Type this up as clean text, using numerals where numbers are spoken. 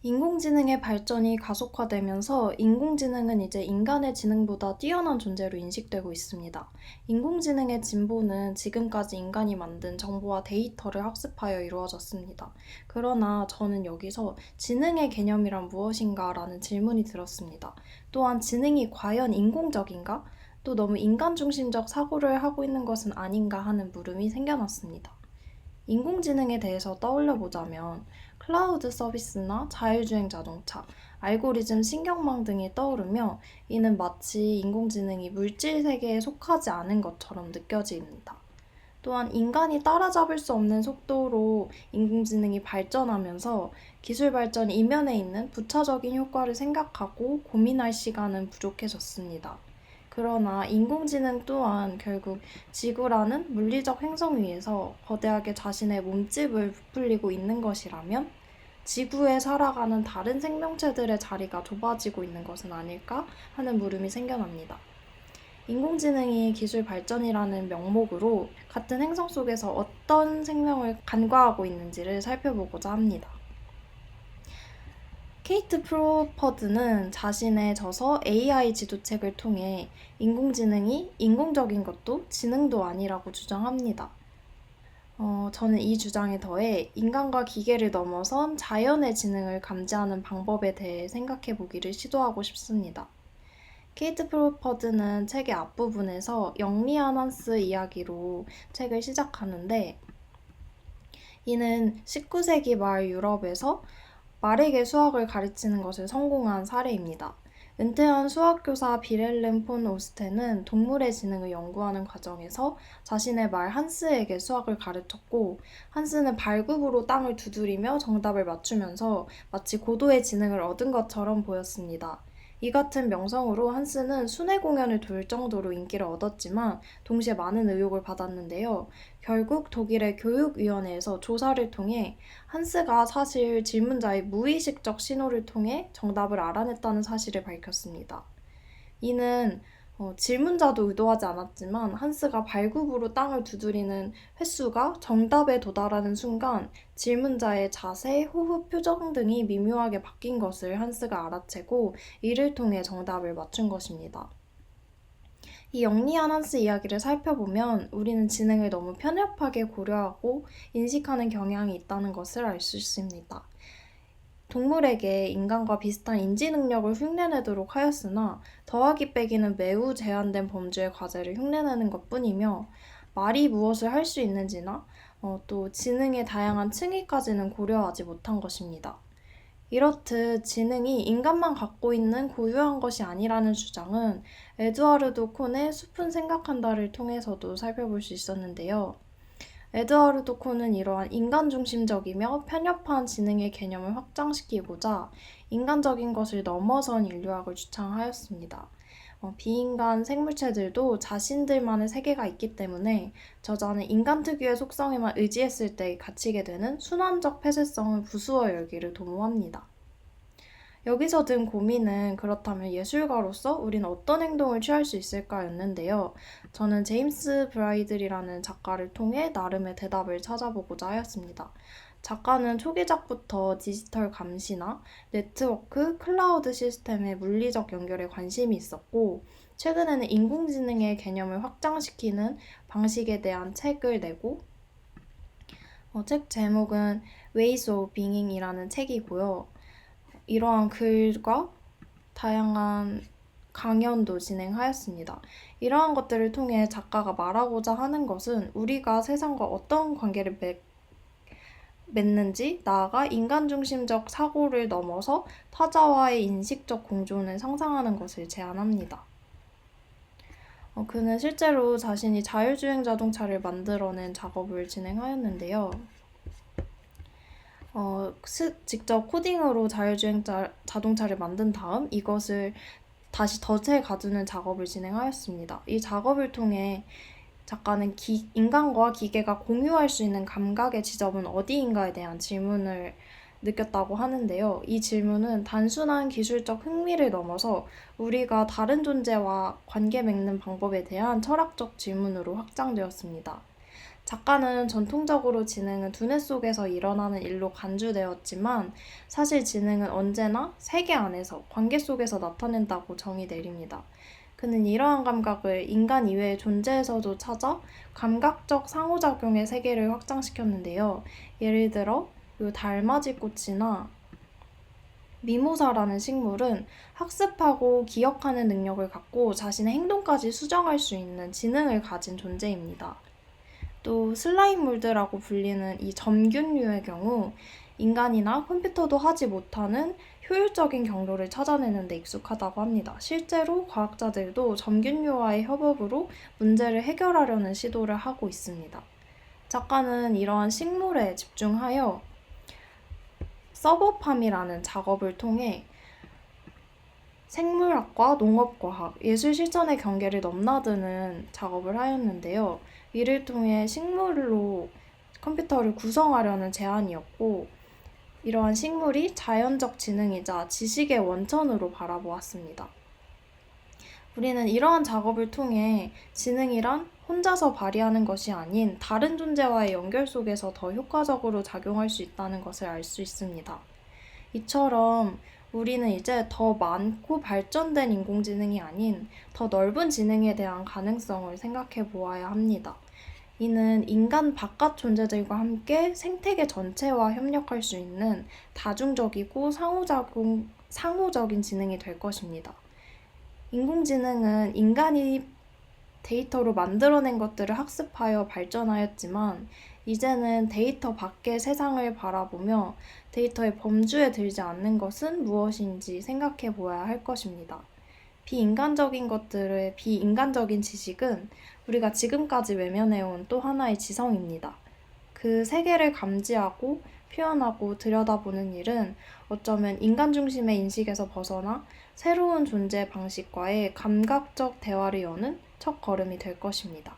인공지능의 발전이 가속화되면서 인공지능은 이제 인간의 지능보다 뛰어난 존재로 인식되고 있습니다. 인공지능의 진보는 지금까지 인간이 만든 정보와 데이터를 학습하여 이루어졌습니다. 그러나 저는 여기서 지능의 개념이란 무엇인가 라는 질문이 들었습니다. 또한 지능이 과연 인공적인가? 또 너무 인간 중심적 사고를 하고 있는 것은 아닌가 하는 물음이 생겨났습니다. 인공지능에 대해서 떠올려 보자면 클라우드 서비스나 자율주행 자동차, 알고리즘 신경망 등이 떠오르며 이는 마치 인공지능이 물질 세계에 속하지 않은 것처럼 느껴집니다. 또한 인간이 따라잡을 수 없는 속도로 인공지능이 발전하면서 기술 발전 이면에 있는 부차적인 효과를 생각하고 고민할 시간은 부족해졌습니다. 그러나 인공지능 또한 결국 지구라는 물리적 행성 위에서 거대하게 자신의 몸집을 부풀리고 있는 것이라면 지구에 살아가는 다른 생명체들의 자리가 좁아지고 있는 것은 아닐까 하는 물음이 생겨납니다. 인공지능이 기술 발전이라는 명목으로 같은 행성 속에서 어떤 생명을 간과하고 있는지를 살펴보고자 합니다. 케이트 프로퍼드는 자신의 저서 AI 지도책을 통해 인공지능이 인공적인 것도 지능도 아니라고 주장합니다. 저는 이 주장에 더해 인간과 기계를 넘어선 자연의 지능을 감지하는 방법에 대해 생각해 보기를 시도하고 싶습니다. 케이트 프로퍼드는 책의 앞부분에서 영리한 한스 이야기로 책을 시작하는데 이는 19세기 말 유럽에서 말에게 수학을 가르치는 것을 성공한 사례입니다. 은퇴한 수학교사 비렐름 폰 오스텐은 동물의 지능을 연구하는 과정에서 자신의 말 한스에게 수학을 가르쳤고 한스는 발굽으로 땅을 두드리며 정답을 맞추면서 마치 고도의 지능을 얻은 것처럼 보였습니다. 이 같은 명성으로 한스는 순회 공연을 돌 정도로 인기를 얻었지만 동시에 많은 의혹을 받았는데요. 결국 독일의 교육위원회에서 조사를 통해 한스가 사실 질문자의 무의식적 신호를 통해 정답을 알아냈다는 사실을 밝혔습니다. 이는 질문자도 의도하지 않았지만 한스가 발굽으로 땅을 두드리는 횟수가 정답에 도달하는 순간 질문자의 자세, 호흡, 표정 등이 미묘하게 바뀐 것을 한스가 알아채고 이를 통해 정답을 맞춘 것입니다. 이 영리한 한스 이야기를 살펴보면 우리는 지능을 너무 편협하게 고려하고 인식하는 경향이 있다는 것을 알 수 있습니다. 동물에게 인간과 비슷한 인지 능력을 흉내내도록 하였으나 더하기 빼기는 매우 제한된 범주의 과제를 흉내내는 것뿐이며 말이 무엇을 할 수 있는지나 또 지능의 다양한 층위까지는 고려하지 못한 것입니다. 이렇듯 지능이 인간만 갖고 있는 고유한 것이 아니라는 주장은 에드와르도 콘의 숲은 생각한다를 통해서도 살펴볼 수 있었는데요. 에드와르도 콘은 이러한 인간 중심적이며 편협한 지능의 개념을 확장시키고자 인간적인 것을 넘어선 인류학을 주창하였습니다. 비인간 생물체들도 자신들만의 세계가 있기 때문에 저자는 인간 특유의 속성에만 의지했을 때 갇히게 되는 순환적 폐쇄성을 부수어 열기를 도모합니다. 여기서 든 고민은 그렇다면 예술가로서 우리는 어떤 행동을 취할 수 있을까였는데요. 저는 제임스 브라이들이라는 작가를 통해 나름의 대답을 찾아보고자 하였습니다. 작가는 초기작부터 디지털 감시나 네트워크, 클라우드 시스템의 물리적 연결에 관심이 있었고 최근에는 인공지능의 개념을 확장시키는 방식에 대한 책을 내고 책 제목은 Ways of Being이라는 책이고요. 이러한 글과 다양한 강연도 진행하였습니다. 이러한 것들을 통해 작가가 말하고자 하는 것은 우리가 세상과 어떤 관계를 맺는지, 나아가 인간 중심적 사고를 넘어서 타자와의 인식적 공존을 상상하는 것을 제안합니다. 그는 실제로 자신이 자율주행 자동차를 만들어낸 작업을 진행하였는데요. 직접 코딩으로 자율주행 자동차를 만든 다음 이것을 다시 덫에 가두는 작업을 진행하였습니다. 이 작업을 통해 작가는 인간과 기계가 공유할 수 있는 감각의 지점은 어디인가에 대한 질문을 느꼈다고 하는데요. 이 질문은 단순한 기술적 흥미를 넘어서 우리가 다른 존재와 관계 맺는 방법에 대한 철학적 질문으로 확장되었습니다. 작가는 전통적으로 지능은 두뇌 속에서 일어나는 일로 간주되었지만 사실 지능은 언제나 세계 안에서 관계 속에서 나타낸다고 정의 내립니다. 그는 이러한 감각을 인간 이외의 존재에서도 찾아 감각적 상호작용의 세계를 확장시켰는데요. 예를 들어 요 달맞이꽃이나 미모사라는 식물은 학습하고 기억하는 능력을 갖고 자신의 행동까지 수정할 수 있는 지능을 가진 존재입니다. 또 슬라임몰드라고 불리는 이 점균류의 경우 인간이나 컴퓨터도 하지 못하는 효율적인 경로를 찾아내는 데 익숙하다고 합니다. 실제로 과학자들도 점균류와의 협업으로 문제를 해결하려는 시도를 하고 있습니다. 작가는 이러한 식물에 집중하여 서버팜이라는 작업을 통해 생물학과 농업과학, 예술 실천의 경계를 넘나드는 작업을 하였는데요. 이를 통해 식물로 컴퓨터를 구성하려는 제안이었고 이러한 식물이 자연적 지능이자 지식의 원천으로 바라보았습니다. 우리는 이러한 작업을 통해 지능이란 혼자서 발휘하는 것이 아닌 다른 존재와의 연결 속에서 더 효과적으로 작용할 수 있다는 것을 알 수 있습니다. 이처럼 우리는 이제 더 많고 발전된 인공지능이 아닌 더 넓은 지능에 대한 가능성을 생각해 보아야 합니다. 이는 인간 바깥 존재들과 함께 생태계 전체와 협력할 수 있는 다중적이고 상호적인 지능이 될 것입니다. 인공지능은 인간이 데이터로 만들어낸 것들을 학습하여 발전하였지만 이제는 데이터 밖의 세상을 바라보며 데이터의 범주에 들지 않는 것은 무엇인지 생각해 보아야 할 것입니다. 비인간적인 것들의 비인간적인 지식은 우리가 지금까지 외면해온 또 하나의 지성입니다. 그 세계를 감지하고 표현하고 들여다보는 일은 어쩌면 인간 중심의 인식에서 벗어나 새로운 존재 방식과의 감각적 대화를 여는 첫 걸음이 될 것입니다.